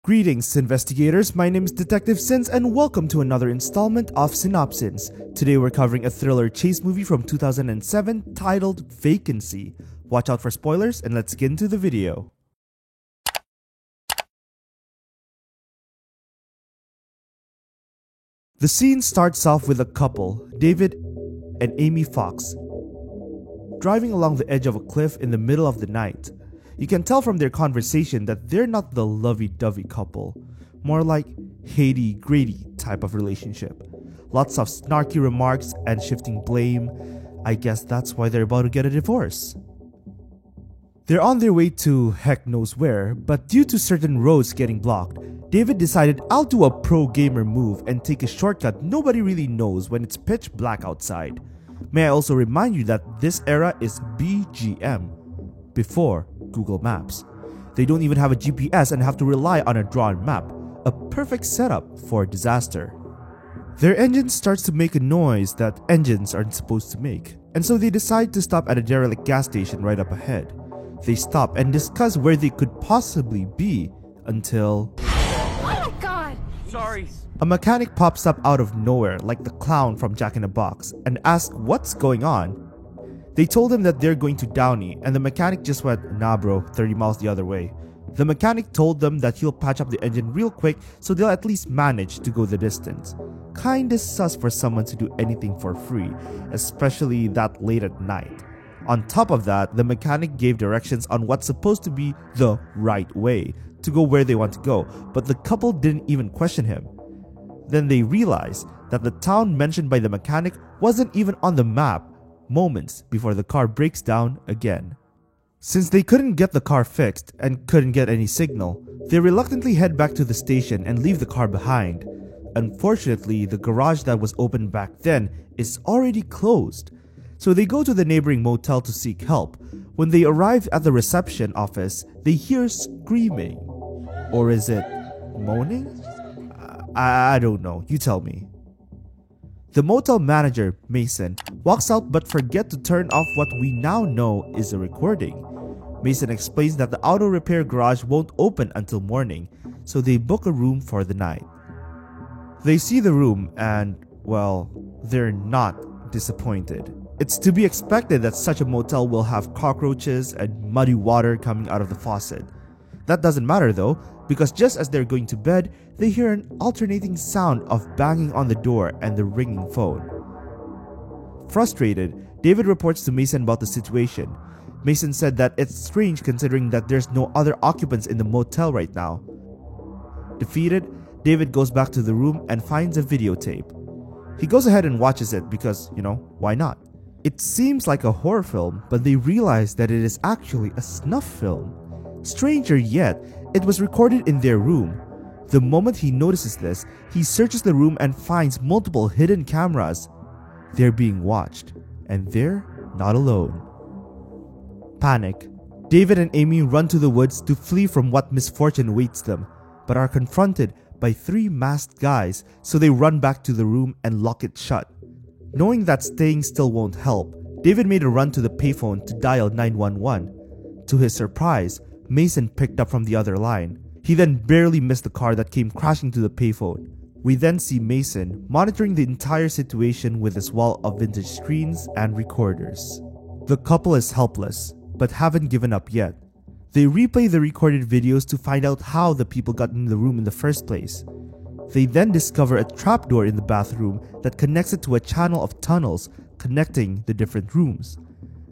Greetings, investigators. My name is Detective Sins, and welcome to another installment of Synopsins. Today we're covering a thriller chase movie from 2007 titled Vacancy. Watch out for spoilers, and let's get into the video. The scene starts off with a couple, David and Amy Fox, driving along the edge of a cliff in the middle of the night. You can tell from their conversation that they're not the lovey-dovey couple, more like Haiti-Grady type of relationship. Lots of snarky remarks and shifting blame. I guess that's why they're about to get a divorce. They're on their way to heck knows where, but due to certain roads getting blocked, David decided, I'll do a pro gamer move and take a shortcut nobody really knows when it's pitch black outside. May I also remind you that this era is BGM, before Google Maps. They don't even have a GPS and have to rely on a drawn map, a perfect setup for disaster. Their engine starts to make a noise that engines aren't supposed to make, and so they decide to stop at a derelict gas station right up ahead. They stop and discuss where they could possibly be until... Oh my god! Sorry. A mechanic pops up out of nowhere like the clown from Jack in the Box and asks what's going on. They told him that they're going to Downey, and the mechanic just went, nah bro, 30 miles the other way. The mechanic told them that he'll patch up the engine real quick so they'll at least manage to go the distance. Kinda sus for someone to do anything for free, especially that late at night. On top of that, the mechanic gave directions on what's supposed to be the right way to go where they want to go, but the couple didn't even question him. Then they realized that the town mentioned by the mechanic wasn't even on the map moments before the car breaks down again. Since they couldn't get the car fixed and couldn't get any signal, they reluctantly head back to the station and leave the car behind. Unfortunately, the garage that was open back then is already closed, so they go to the neighboring motel to seek help. When they arrive at the reception office, they hear screaming. Or is it moaning? I don't know, you tell me. The motel manager, Mason, walks out but forgets to turn off what we now know is a recording. Mason explains that the auto repair garage won't open until morning, so they book a room for the night. They see the room and, well, they're not disappointed. It's to be expected that such a motel will have cockroaches and muddy water coming out of the faucet. That doesn't matter though, because just as they're going to bed, they hear an alternating sound of banging on the door and the ringing phone. Frustrated, David reports to Mason about the situation. Mason said that it's strange considering that there's no other occupants in the motel right now. Defeated, David goes back to the room and finds a videotape. He goes ahead and watches it because, why not? It seems like a horror film, but they realize that it is actually a snuff film. Stranger yet, it was recorded in their room. The moment he notices this, he searches the room and finds multiple hidden cameras. They're being watched, and they're not alone. Panic. David and Amy run to the woods to flee from what misfortune awaits them, but are confronted by three masked guys, so they run back to the room and lock it shut. Knowing that staying still won't help, David made a run to the payphone to dial 911. To his surprise, Mason picked up from the other line. He then barely missed the car that came crashing to the payphone. We then see Mason monitoring the entire situation with his wall of vintage screens and recorders. The couple is helpless, but haven't given up yet. They replay the recorded videos to find out how the people got in the room in the first place. They then discover a trapdoor in the bathroom that connects it to a channel of tunnels connecting the different rooms.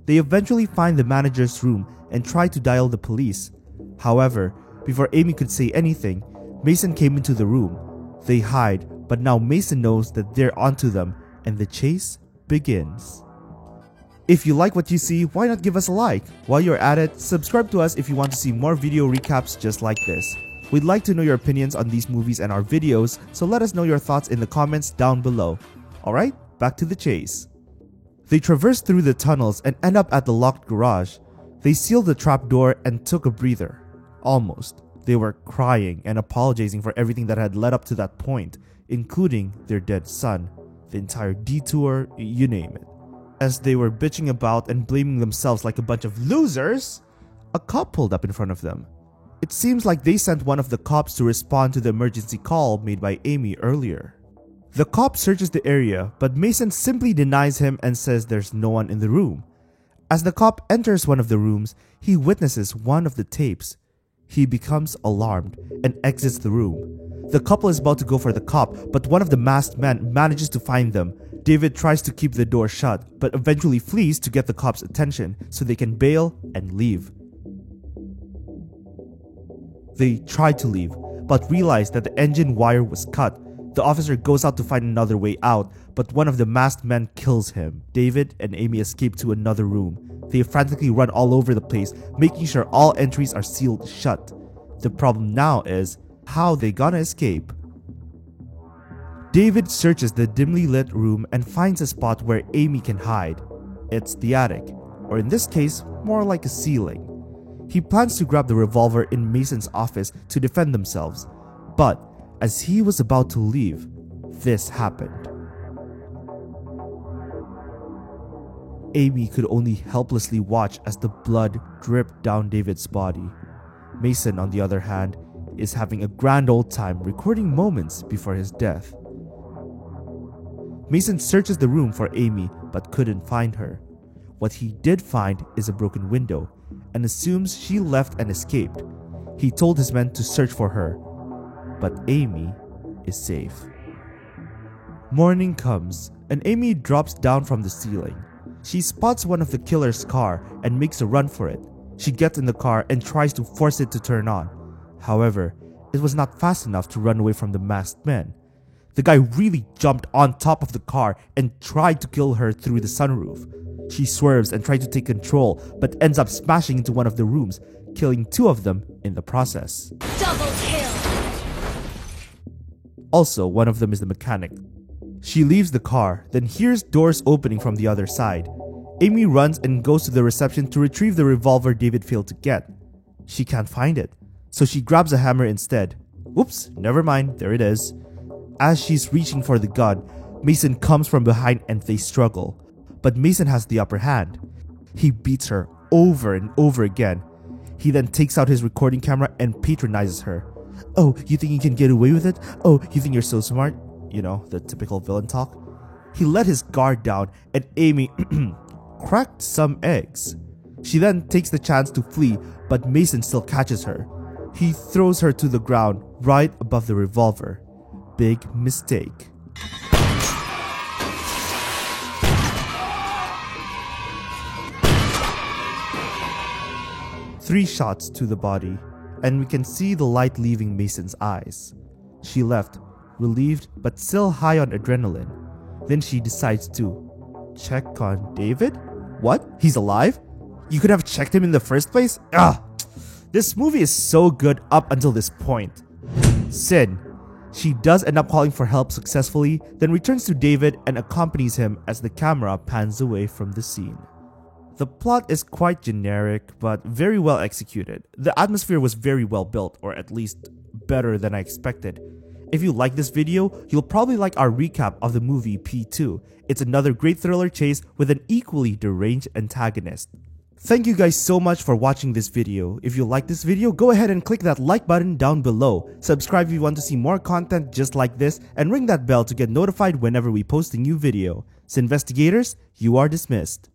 They eventually find the manager's room and try to dial the police. However, before Amy could say anything, Mason came into the room. They hide, but now Mason knows that they're onto them and the chase begins. If you like what you see, why not give us a like? While you're at it, subscribe to us if you want to see more video recaps just like this. We'd like to know your opinions on these movies and our videos, so let us know your thoughts in the comments down below. Alright, back to the chase. They traverse through the tunnels and end up at the locked garage. They sealed the trapdoor and took a breather. Almost. They were crying and apologizing for everything that had led up to that point, including their dead son, the entire detour, you name it. As they were bitching about and blaming themselves like a bunch of losers, a cop pulled up in front of them. It seems like they sent one of the cops to respond to the emergency call made by Amy earlier. The cop searches the area, but Mason simply denies him and says there's no one in the room. As the cop enters one of the rooms, he witnesses one of the tapes. He becomes alarmed and exits the room. The couple is about to go for the cop, but one of the masked men manages to find them. David tries to keep the door shut, but eventually flees to get the cops' attention so they can bail and leave. They try to leave, but realize that the engine wire was cut. The officer goes out to find another way out, but one of the masked men kills him. David and Amy escape to another room. They frantically run all over the place, making sure all entries are sealed shut. The problem now is how they gonna escape. David searches the dimly lit room and finds a spot where Amy can hide. It's the attic, or in this case, more like a ceiling. He plans to grab the revolver in Mason's office to defend themselves, but as he was about to leave, this happened. Amy could only helplessly watch as the blood dripped down David's body. Mason, on the other hand, is having a grand old time recording moments before his death. Mason searches the room for Amy but couldn't find her. What he did find is a broken window and assumes she left and escaped. He told his men to search for her, but Amy is safe. Morning comes and Amy drops down from the ceiling. She spots one of the killer's car and makes a run for it. She gets in the car and tries to force it to turn on. However, it was not fast enough to run away from the masked men. The guy really jumped on top of the car and tried to kill her through the sunroof. She swerves and tries to take control, but ends up smashing into one of the rooms, killing two of them in the process. Double kill! Also, one of them is the mechanic. She leaves the car, then hears doors opening from the other side. Amy runs and goes to the reception to retrieve the revolver David failed to get. She can't find it, so she grabs a hammer instead. Oops, never mind, there it is. As she's reaching for the gun, Mason comes from behind and they struggle. But Mason has the upper hand. He beats her over and over again. He then takes out his recording camera and patronizes her. Oh, you think you can get away with it? Oh, you think you're so smart? You know, the typical villain talk. He let his guard down and Amy cracked some eggs. She then takes the chance to flee, but Mason still catches her. He throws her to the ground right above the revolver. Big mistake. Three shots to the body, and we can see the light leaving Mason's eyes. She left, relieved but still high on adrenaline. Then she decides to check on David? What? He's alive? You could have checked him in the first place? This movie is so good up until this point. Sin. She does end up calling for help successfully, then returns to David and accompanies him as the camera pans away from the scene. The plot is quite generic, but very well executed. The atmosphere was very well built, or at least better than I expected. If you like this video, you'll probably like our recap of the movie P2. It's another great thriller chase with an equally deranged antagonist. Thank you guys so much for watching this video. If you like this video, go ahead and click that like button down below. Subscribe if you want to see more content just like this, and ring that bell to get notified whenever we post a new video. So investigators, you are dismissed.